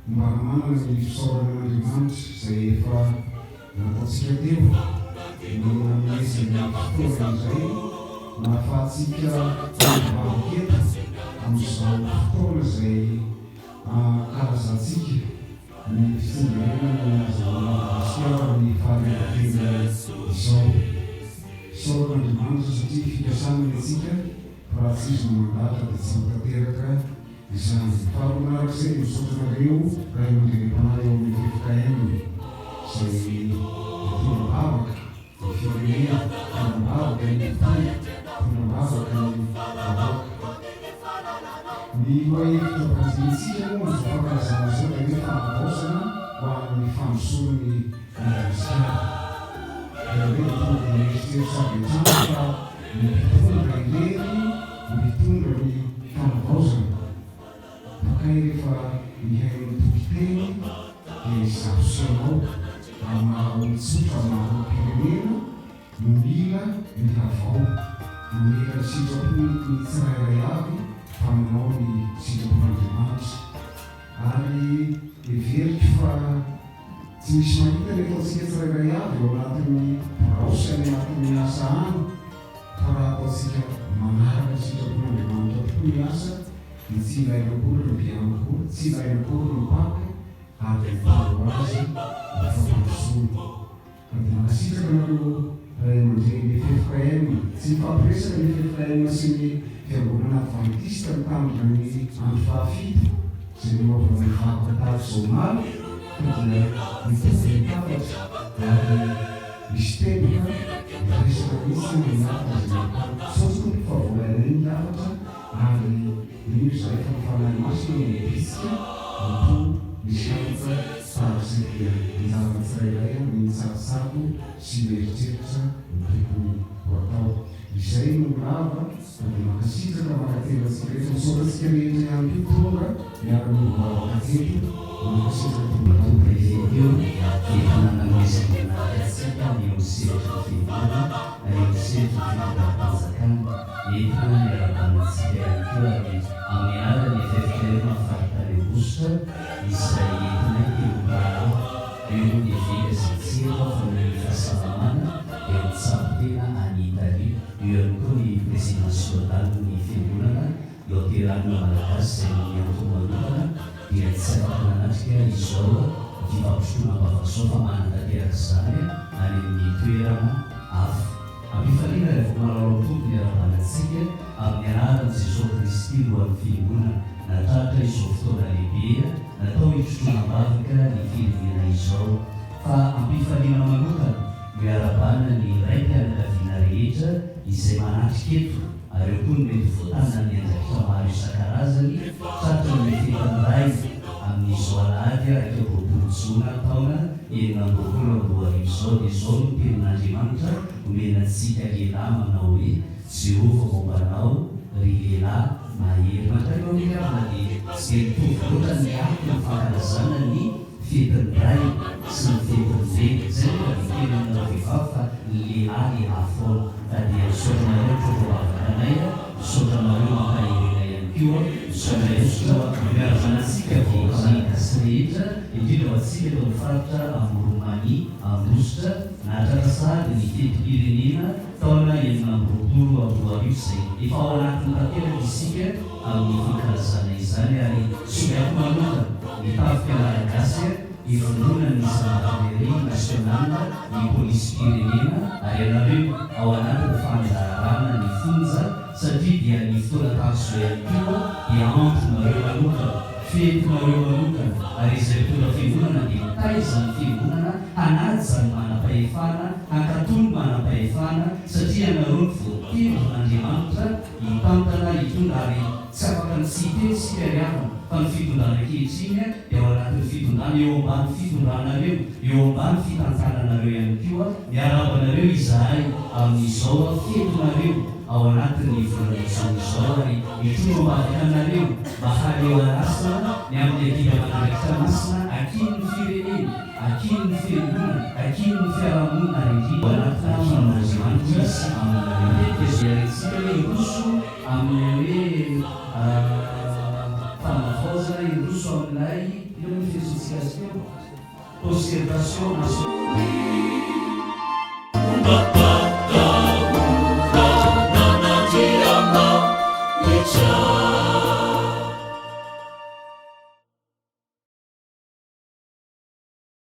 Maramana ny fisaoran'Andriamanitra izay efa nataontsika teo ny nanomezany fotoana izay nahafahantsika vahoketo amin'izao fotoana izay karazantsika ny fitsingerenana izay Madagasikara ny faharetantena izao. Fisaoran'Andriamanitra satria fikasana antsika fa raha tsy izy no mandatra dia tsy mitateraka izany. Faharoa manaraka izay misaotranareo raha mandrena-panahy eo amin'ny FFKM izay tonambavaka ny firenena, tonambavaka ny mpitany, tonambavaka ny vahoaka. Ny loahevitra mpanjinitsika moa ny fankalazana izao dia hoe fanavaosana ho amin'ny fandrosoan'ny Madagasikara. Dia hoe tonga dia mieritreritra sabentsana fa ny mpitondra irery no mitondra ny fanavaosana. Fakay rehefa mihaino ny tompon-teny dia zahosanao amin'ny maha-olon-tsotra maha-olom-pirenena no mila mihavao, no mila ny sitrapon'ny tsirairay avy fa manao ny sitrapon'Andriamanitra. Ary everiko fa tsy misy mahita rehefa antsika tsirairay avy eo anatin'ny raosy any anatin'ny asa any, fa raha ataontsika manaraka ny sitrapon'Andriamanitra tokoa ny asa dia tsy ilaina akory ny mbianako, tsy ilaina akory ny mpaka ary mivalo azy ny fampandrosoana. Ka dia mankasitraka nareo ray aman-dreny FFKM, tsy mifampiresaka ny FFKM sy ny fiangonana adventista mitandrina ny andro fahafito izay nanaovana ny fahampatary izao maro, ka dia mitovy ny tafatra ary misy teboka miresaka mihitsy ny miaraka izay saotsy fa voalaina iny tafatra ary io izay fa mifanahy masina ny bitsika no misy hafatra tsara izay dia mizarana tsirairay ny tsaratsako sy mieritreritra ny tokony ho atao. Izay no lava dia mankasitraka makatelantsika rehefa misaorantsika rehetra ihany koa tonga miara-ny mivavakateto mankasitraka tonga eo efa nanamezana nahakatsika eo setra fivolana eo setra fivolam-panjakana efa miara-banantsika ihany koa ary amin'ny alany FFKM afaritra bositra izay entina teobarao eo ny vegasintsika fa ny fahasalamana eo mitsabo-tena any Italia. Eo ihany koa ny présidential ny fivolana eo am-piarahana malagasy izay miantomanokana dia tsy afaka-nanatrika izao fifampisotroana-bavasoa fa manantanteraka izany any amin'ny toerana hafa. Ampifaliana rehefa manao tompony ara-banantsika amin'ny anaran'i Jesosy Kristy lohan'ny fiangonana natratra izao fotoana lehibe natao hisotroana-bavaka ny firenena izao. Fa ampifaliana manokana miara-bana ny ray mpianakaviana rehetra izay manatrika eto ary eo koa ny mety voatana ny anjakitra maro isan-karazany tratra ny fetan'iray amin'izao alahady araka roapolo jona taona enina amby roapolo amby roa arivo izao. Dia izao no tenin'Andriamanitra omenantsika lehilahy manao hoe Jehova mombanao ry lehilahy mahery. Mandraiky amin'irana dia tsy dia mitovy loatra ny aty ny fankalazana ny fetin'iray sy ny fetin'ireny. Zay no teninao vehivavy fa lehilahy lehilahy foana. Ka dia misaotranareo tovovavakanay, misaotranareo mampaherena ihany koa, misaotranareo miara-banantsika vahoaka gasy rehetra indrindra ho antsika eto amin'ny faritra amin'ny Romania Ambositra natratra sady ny fetim-pirenena taona enina amby roapolo amby roa arivo izay efa ao anatin'ny tanteraka isika amin'ny fankalazana izany. Ary soiako manokana mitafika malagasy ifinoana ny gendarmerie nationale ny polisy pirenena ary ianareo ao anatin'ny fandarana ny fonja satria dia ny fotoana-taso ihany koa dia antonareo manokana, fetinareo manokana. Ary izay mpitondra fiangonana dia mitaizany fiangonana hanaja ny manam-pahefana, hankatony manam-pahefana satria ianareo ny voatendron'Andriamanitra hitantana hitondra ary tsy afaka ny tsy hiteny sika ry havana fa ny fitondrana ankehitriny dia ao anatin'ny fitondrana eo ambany fitondranareo, eo ambany fitantananareo ihany koa miarabanareo izahay amin'izao fetonareo ao anatin'ny volana izao ary mitondro mavakanareo mahaleo arasina ny amin'ny akiva manaraka masina akin'ny fireneny akin'ny firenena akin'ny fiarahamonina rindrindra anatina manazaniko izy amin'nyekezaretsika hoe roso amin'ny hoe fanavaozana roso amin'ilay io ny fihezotsika azy teo conservation nationale